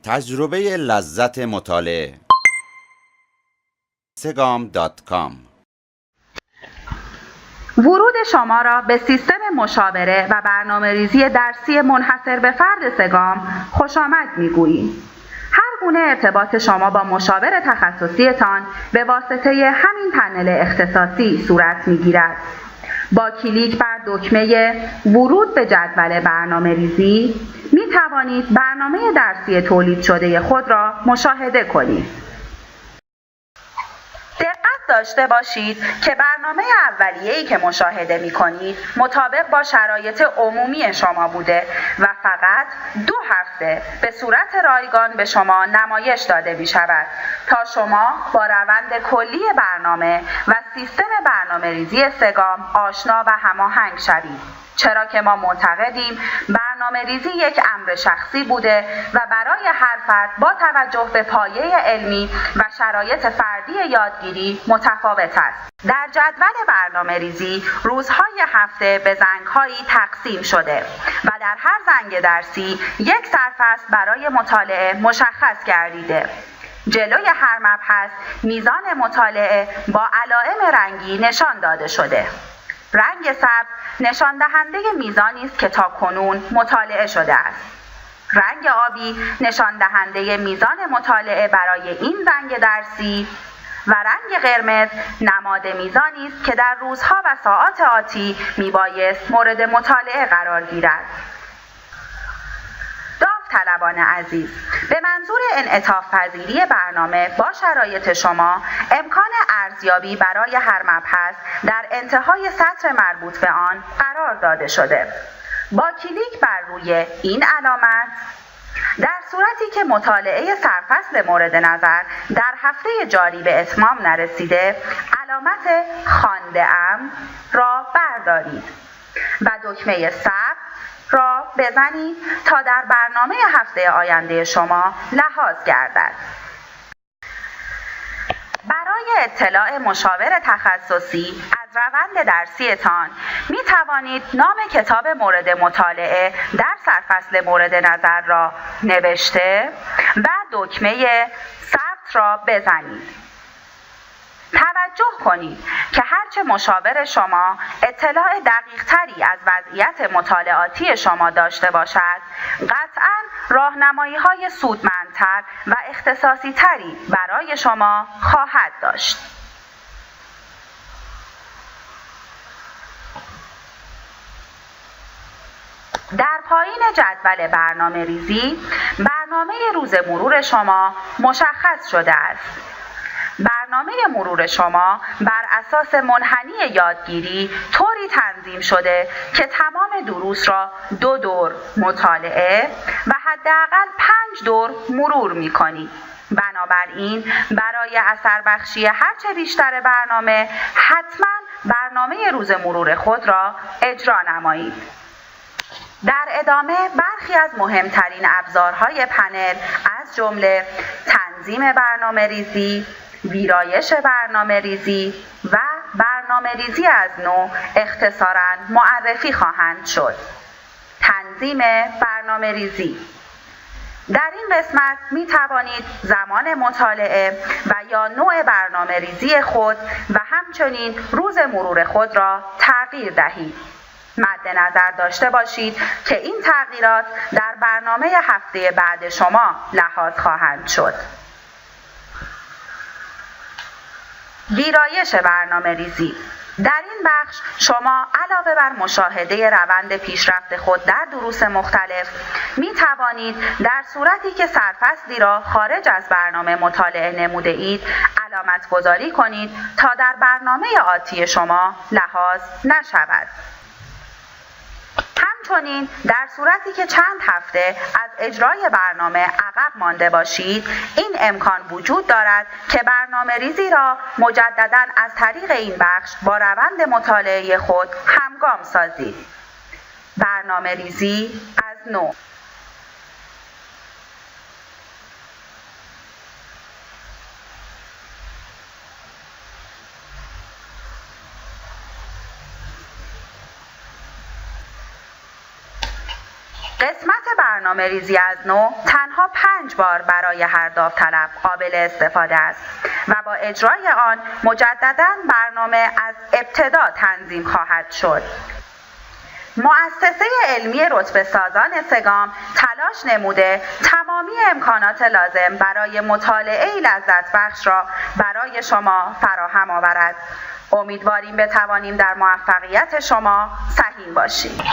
تجربه لذت مطالعه. segam.com. ورود شما را به سیستم مشاوره و برنامه‌ریزی درسی منحصر به فرد سگام خوش آمد می‌گوییم. هر گونه ارتباط شما با مشاور تخصصیتان به واسطه همین پنل اختصاصی صورت می‌گیرد. با کلیک بر دکمه ورود به جدول برنامه‌ریزی می توانید برنامه درسی تولید شده خود را مشاهده کنید. دقت داشته باشید که برنامه اولیه‌ای که مشاهده می‌کنید مطابق با شرایط عمومی شما بوده و فقط 2 هفته به صورت رایگان به شما نمایش داده می‌شود تا شما با روند کلی برنامه و سیستم برنامه‌ریزی سگام آشنا و هماهنگ شوید. چرا که ما معتقدیم برنامه‌ریزی یک امر شخصی بوده و برای هر فرد با توجه به پایه علمی و شرایط فردی یادگیری متفاوت است. در جدول برنامه‌ریزی روزهای هفته به زنگ‌هایی تقسیم شده و در هر زنگ درسی یک سرفصل برای مطالعه مشخص گردیده. جلوی هر مبحث میزان مطالعه با علائم رنگی نشان داده شده. رنگ سبز نشان دهنده میزانی است که تاکنون مطالعه شده است. رنگ آبی نشان دهنده میزان مطالعه برای این زنگ درسی و رنگ قرمز نماد میزانی است که در روزها و ساعات آتی میبایست مورد مطالعه قرار گیرد. داوطلبان عزیز، به منظور انعطاف پذیری برنامه با شرایط شما امکان ارزیابی برای هر مبحث در انتهای سطر مربوط به آن قرار داده شده. با کلیک بر روی این علامت در صورتی که مطالعه سرفصل مورد نظر در هفته جاری به اتمام نرسیده، علامت خوانده‌ام را بردارید و دکمه ثبت را بزنید تا در برنامه هفته آینده شما لحاظ گردد. برای اطلاع مشاور تخصصی از روند درسیتان می توانید نام کتاب مورد مطالعه در سرفصل مورد نظر را نوشته و دکمه ثبت را بزنید. توجه کنید که هرچه مشاور شما اطلاع دقیق‌تری از وضعیت مطالعاتی شما داشته باشد، قطعاً راهنمایی‌های سودمندتر و اختصاصی‌تری برای شما خواهد داشت. در پایین جدول برنامه‌ریزی، برنامه روز مرور شما مشخص شده است. برنامه مرور شما بر اساس منحنی یادگیری طوری تنظیم شده که تمام دروس را 2 دور مطالعه و حداقل 5 دور مرور می‌کنید. بنابراین برای اثر بخشی هرچه بیشتر برنامه حتما برنامه روز مرور خود را اجرا نمایید. در ادامه برخی از مهمترین ابزارهای پنل از جمله تنظیم برنامه‌ریزی، ویرایش برنامه‌ریزی و برنامه‌ریزی از نو اختصاراً معرفی خواهند شد. تنظیم برنامه‌ریزی: در این قسمت می توانید زمان مطالعه و یا نوع برنامه‌ریزی خود و همچنین روز مرور خود را تغییر دهید. مد نظر داشته باشید که این تغییرات در برنامه هفته بعد شما لحاظ خواهند شد. ویرایش برنامه‌ریزی: در این بخش شما علاوه بر مشاهده روند پیشرفت خود در دروس مختلف می توانید در صورتی که سرفصلی را خارج از برنامه مطالعه نموده اید علامت گذاری کنید تا در برنامه آتی شما لحاظ نشود. همچنین در صورتی که چند هفته از اجرای برنامه عقب مانده باشید، این امکان وجود دارد که برنامه ریزی را مجدداً از طریق این بخش با روند مطالعه خود همگام سازید. برنامه ریزی از نو. قسمت برنامه ریزی از نو تنها 5 بار برای هر داوطلب قابل استفاده است و با اجرای آن مجدداً برنامه از ابتدا تنظیم خواهد شد. مؤسسه علمی رتبه سازان سگام تلاش نموده تمامی امکانات لازم برای مطالعه لذت بخش را برای شما فراهم آورد. امیدواریم بتوانیم در موفقیت شما سهیم باشیم.